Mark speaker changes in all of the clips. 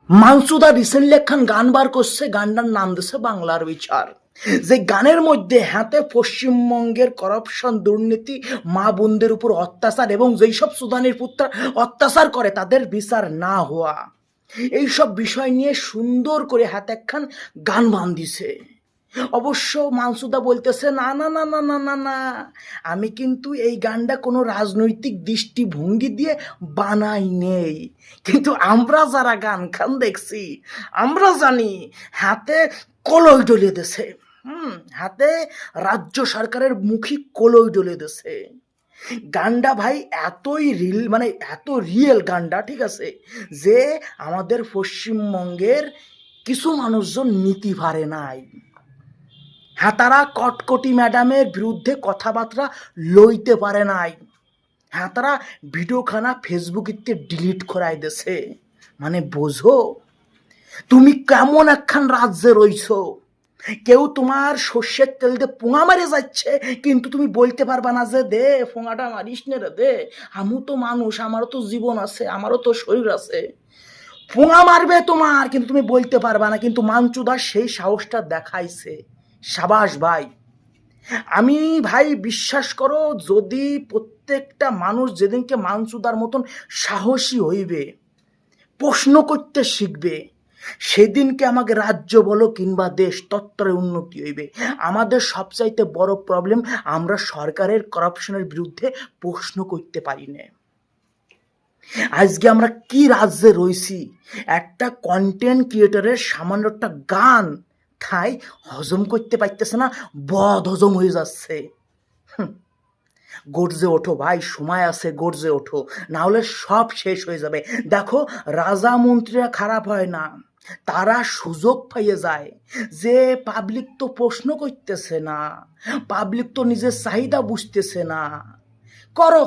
Speaker 1: Mansuda recently একখান গান বার করছে, গানটার নাম দিছে বাংলার বিচার। যে গানের মধ্যে হাতে পশ্চিমবঙ্গের করাপশন, দুর্নীতি, মা বোনদের উপর অত্যাচার এবং যেই সব সুদানের পুত্র অত্যাচার করে তাদের বিচার না হওয়া, এইসব বিষয় নিয়ে সুন্দর করে হাতে একখান গান বান্ধিছে। অবশ্য মানসুদা বলতেছে না না না না না না না, আমি কিন্তু এই গানটা কোনো রাজনৈতিক দৃষ্টিভঙ্গি দিয়ে বানাই নেই। কিন্তু আমরা যারা গান খান দেখছি আমরা জানি হাতে কলই ডলে দেছে। হাতে রাজ্য সরকারের মুখী কলই ডলে দেছে। গানটা ভাই এতই রিল, মানে এত রিয়েল গানটা, ঠিক আছে, যে আমাদের পশ্চিমবঙ্গের কিছু মানুষজন নীতি পারে নাই। হ্যাঁ, তারা কটকটি ম্যাডামের বিরুদ্ধে কথাবার্তা লইতে পারে নাই। হ্যাঁ, তারা ভিডিওখানা ফেসবুকিতে ডিলিট করাই দেছে। মানে বোঝো তুমি কেমন একখান রাজ্যে রইছো। কেউ তোমার সর্ষের তেল দিয়ে পোঙা মারে যাচ্ছে, কিন্তু তুমি বলতে পারবা না যে দে পোঙাটা মারিস নে রে, দে, আমিও তো মানুষ, আমারও তো জীবন আছে, আমারও তো শরীর আছে। পোঙা মারবে তোমার, কিন্তু তুমি বলতে পারবা না। কিন্তু মানচুদা সেই সাহসটা দেখাইছে। সাবাস ভাই। আমি ভাই বিশ্বাস করো, যদি প্রত্যেকটা মানুষ যেদিনকে মানসুদার মতন সাহসী হইবে, প্রশ্ন করতে শিখবে, সেদিনকে আমাকে রাজ্য বলো কিংবা দেশ তত্ত্বরে উন্নতি হইবে। আমাদের সবচাইতে বড় প্রবলেম, আমরা সরকারের করাপশনের বিরুদ্ধে প্রশ্ন করতে পারি না। আজকে আমরা কি রাজ্যে রইছি, একটা কন্টেন্ট ক্রিয়েটরের সামান্য একটা গান খাই হজম করতে পারতেছে না, বদ হজম হয়ে যাচ্ছে। গর্জে ওঠো ভাই, সময় আছে, গর্জে ওঠো, না হলে সব শেষ হয়ে যাবে। দেখো, রাজা মন্ত্রীরা খারাপ হয় না, তারা সুযোগ পাইয়ে যায় যে পাবলিক তো প্রশ্ন করতেছে না, পাবলিক তো নিজের চাহিদা বুঝতেছে না, করো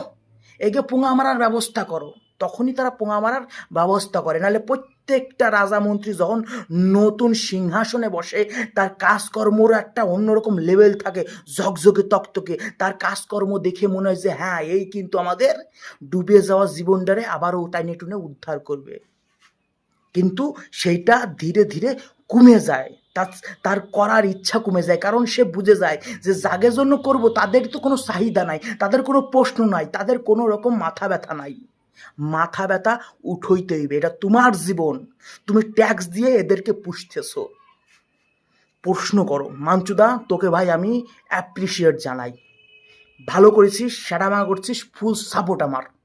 Speaker 1: এগে পোঙা মারার ব্যবস্থা করো, তখনই তারা পোঙা মারার ব্যবস্থা করে। নাহলে প্রত্যেকটা রাজা মন্ত্রী যখন নতুন সিংহাসনে বসে, তার কাজকর্মর একটা অন্যরকম লেভেল থাকে, ঝকঝকে তকতকে। তার কাজকর্ম দেখে মনে হয় যে হ্যাঁ, এই কিন্তু আমাদের ডুবে যাওয়া জীবনটারে আবারও টাইনে টুনে উদ্ধার করবে। কিন্তু সেইটা ধীরে ধীরে কমে যায়, তার তার করার ইচ্ছা কমে যায়। কারণ সে বুঝে যায় যে যাদের জন্য করব তাদের তো কোনো চাহিদা নাই, তাদের কোনো প্রশ্ন নাই, তাদের কোনো রকম মাথা ব্যথা নাই। মাথা ব্যথা উঠইতে হইবে, এটা তোমার জীবন, তুমি ট্যাক্স দিয়ে এদেরকে পুষতেছো। প্রশ্ন করো। মানচুদা, তোকে ভাই আমি অ্যাপ্রিসিয়েট জানাই, ভালো করেছিস, সেটা করছিস, ফুল সাপোর্ট আমার।